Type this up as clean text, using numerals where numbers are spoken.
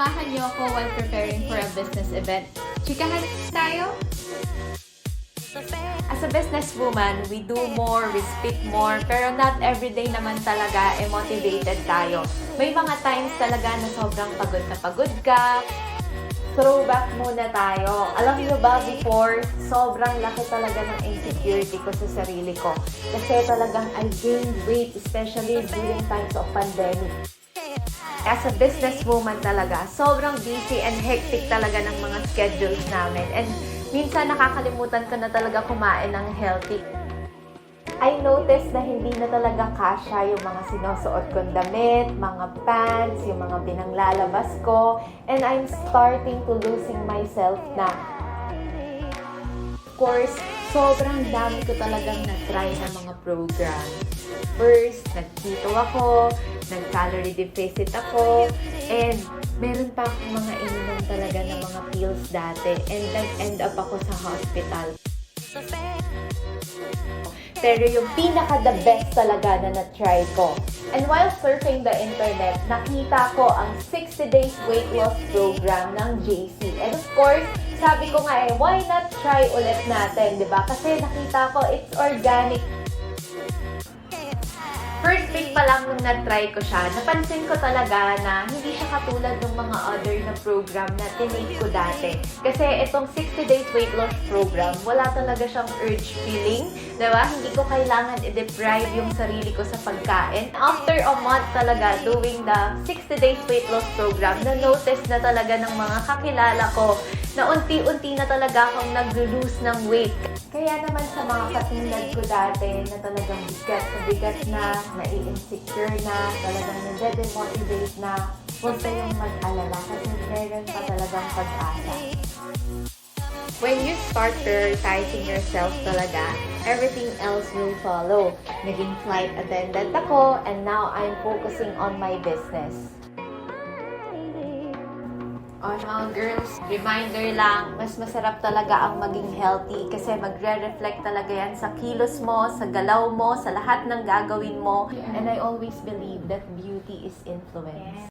samahan niyo ako while preparing for a business event. Chikahan tayo? As a businesswoman, we do more, we speak more, pero not everyday naman talaga motivated tayo. May mga times talaga na sobrang pagod ka. Throwback muna tayo. Alam niyo ba, before, sobrang laki talaga ng insecurity ko sa sarili ko. Kasi talagang I gained weight, especially during times of pandemic. As a businesswoman talaga, sobrang busy and hectic talaga ng mga schedules namin. And minsan nakakalimutan ko na talaga kumain ng healthy. I noticed na hindi na talaga kasya yung mga sinusuot kong damit, mga pants, yung mga binanglalabas ko, and I'm starting to losing myself na. Of course, sobrang dami ko talagang na-try na mga program. First, nag-keto ako, nag-calorie deficit ako, and meron pa akong mga ininom talaga ng mga pills dati, and nag-end up ako sa hospital. Pero yung pinaka-the best talaga na na-try ko. And while surfing the internet, nakita ko ang 60 Days Weight Loss Program ng JC. And of course, sabi ko nga why not try ulit natin, di ba? Kasi nakita ko it's organic. First week pa lang nung na-try ko siya, napansin ko talaga na hindi siya katulad ng mga other na program na tinake ko dati. Kasi itong 60 Days Weight Loss Program, wala talaga siyang urge feeling, diba? Hindi ko kailangan i-deprive yung sarili ko sa pagkain. After a month talaga doing the 60 Days Weight Loss Program, na-notice na talaga ng mga kakilala ko na unti-unti na talaga akong nag-lose ng weight. Kaya naman sa mga katulad ko dati na talagang bigat na nai-insecure na, talagang nade-demotivate na, huwag kayong mag-alala kasi meron pa talagang pag-asa. When you start prioritizing yourself talaga, everything else will follow. Naging flight attendant ako and now I'm focusing on my business. Mga girls, reminder lang, mas masarap talaga ang maging healthy kasi magre-reflect talaga yan sa kilos mo, sa galaw mo, sa lahat ng gagawin mo. And I always believe that beauty is influence.